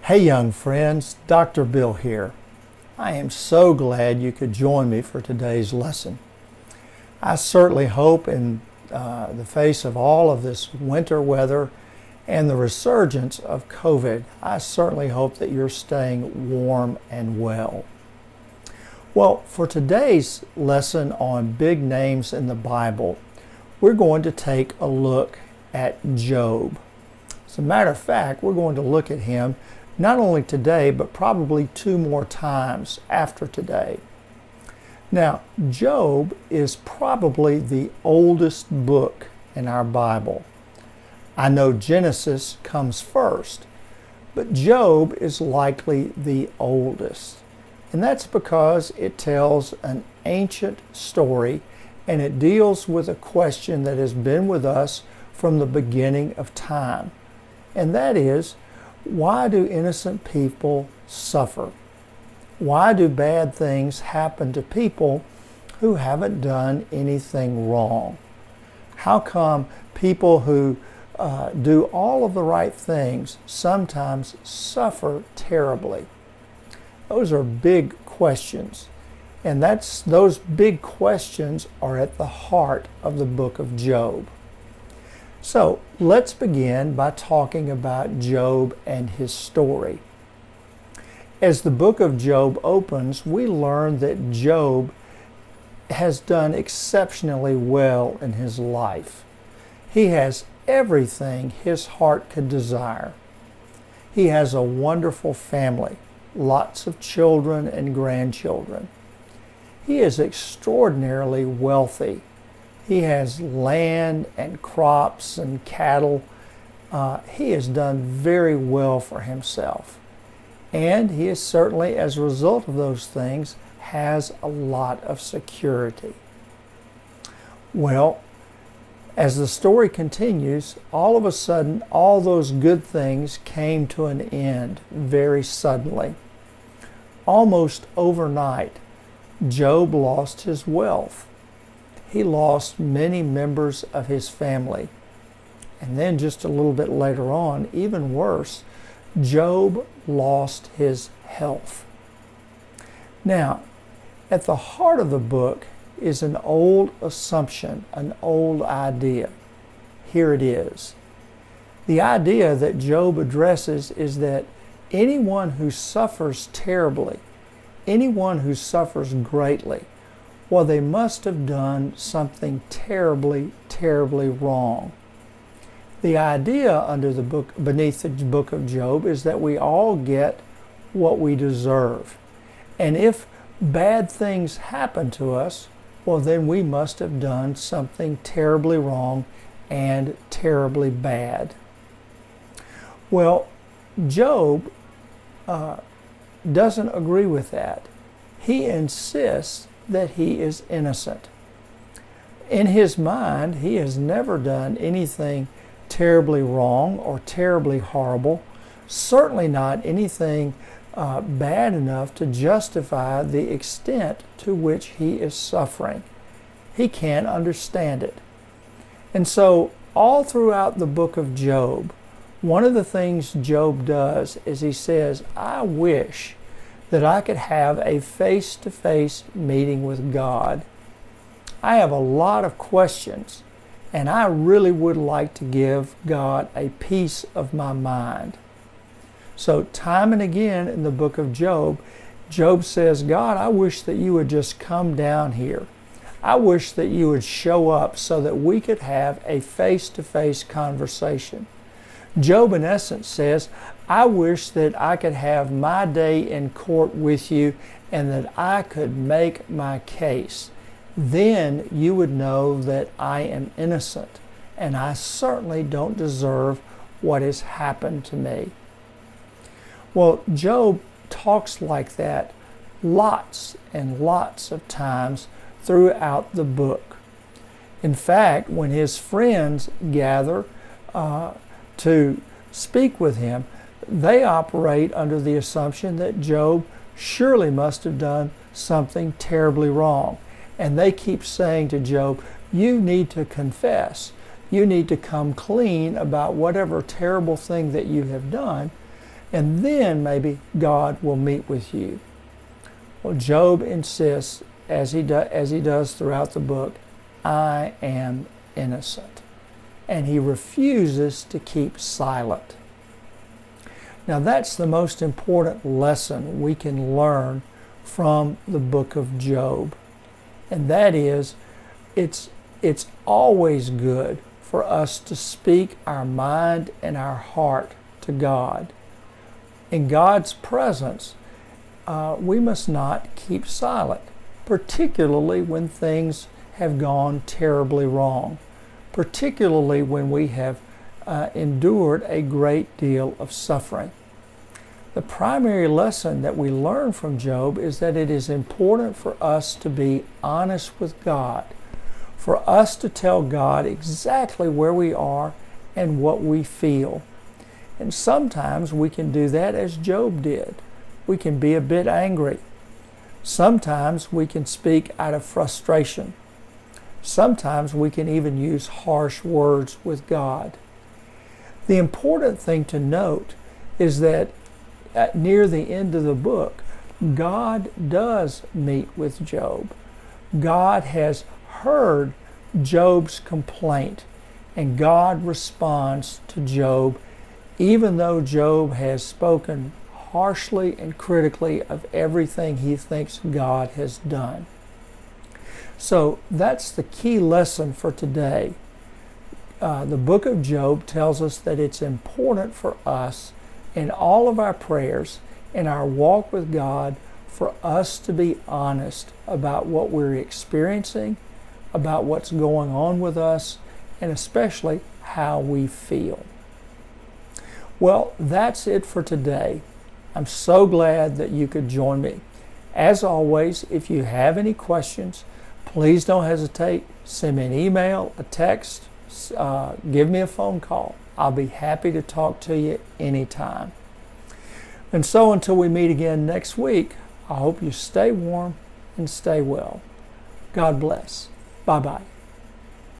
Hey young friends, Dr. Bill here. I am so glad you could join me for today's lesson. I certainly hope in the face of all of this winter weather and the resurgence of COVID, I certainly hope that you're staying warm and well. Well, for today's lesson on big names in the Bible, we're going to take a look at Job. As a matter of fact, we're going to look at him not only today, but probably 2 more times after today. Now, Job is probably the oldest book in our Bible. I know Genesis comes first, but Job is likely the oldest. And that's because it tells an ancient story and it deals with a question that has been with us from the beginning of time. And that is, why do innocent people suffer? Why do bad things happen to people who haven't done anything wrong? How come people who do all of the right things sometimes suffer terribly? Those are big questions, and those big questions are at the heart of the book of Job. So let's begin by talking about Job and his story. As the book of Job opens, we learn that Job has done exceptionally well in his life. He has everything his heart could desire. He has a wonderful family, lots of children and grandchildren. He is extraordinarily wealthy. He has land and crops and cattle. He has done very well for himself. And he is certainly, as a result of those things, has a lot of security. Well, as the story continues, all of a sudden, all those good things came to an end very suddenly. Almost overnight, Job lost his wealth. He lost many members of his family. And then just a little bit later on, even worse, Job lost his health. Now, at the heart of the book is an old assumption, an old idea. Here it is. The idea that Job addresses is that anyone who suffers terribly, anyone who suffers greatly, well, they must have done something terribly, terribly wrong. The idea beneath the book of Job is that we all get what we deserve. And if bad things happen to us, well, then we must have done something terribly wrong and terribly bad. Well, Job doesn't agree with that. He insists that he is innocent. In his mind, he has never done anything terribly wrong or terribly horrible, certainly not anything bad enough to justify the extent to which he is suffering. He can't understand it. And so, all throughout the book of Job, one of the things Job does is he says, I wish that I could have a face-to-face meeting with God. I have a lot of questions, and I really would like to give God a piece of my mind. So time and again in the book of Job, Job says, God, I wish that you would just come down here. I wish that you would show up so that we could have a face-to-face conversation. Job, in essence, says, I wish that I could have my day in court with you and that I could make my case. Then you would know that I am innocent and I certainly don't deserve what has happened to me. Well, Job talks like that lots and lots of times throughout the book. In fact, when his friends gather to speak with him, they operate under the assumption that Job surely must have done something terribly wrong. And they keep saying to Job, you need to confess. You need to come clean about whatever terrible thing that you have done. and then maybe God will meet with you. Well, Job insists, as he does throughout the book, I am innocent. And he refuses to keep silent. Now that's the most important lesson we can learn from the book of Job. And that is, it's always good for us to speak our mind and our heart to God. In God's presence, we must not keep silent, particularly when things have gone terribly wrong, particularly when we have endured a great deal of suffering. The primary lesson that we learn from Job is that it is important for us to be honest with God, for us to tell God exactly where we are and what we feel. And sometimes we can do that as Job did. We can be a bit angry. Sometimes we can speak out of frustration. Sometimes we can even use harsh words with God. The important thing to note is that near the end of the book, God does meet with Job. God has heard Job's complaint, and God responds to Job, even though Job has spoken harshly and critically of everything he thinks God has done. So that's the key lesson for today. The book of Job tells us that it's important for us in all of our prayers, in our walk with God, for us to be honest about what we're experiencing, about what's going on with us, and especially how we feel. Well, that's it for today. I'm so glad that you could join me. As always, if you have any questions, please don't hesitate. Send me an email, a text, give me a phone call. I'll be happy to talk to you anytime. And so until we meet again next week, I hope you stay warm and stay well. God bless. Bye-bye.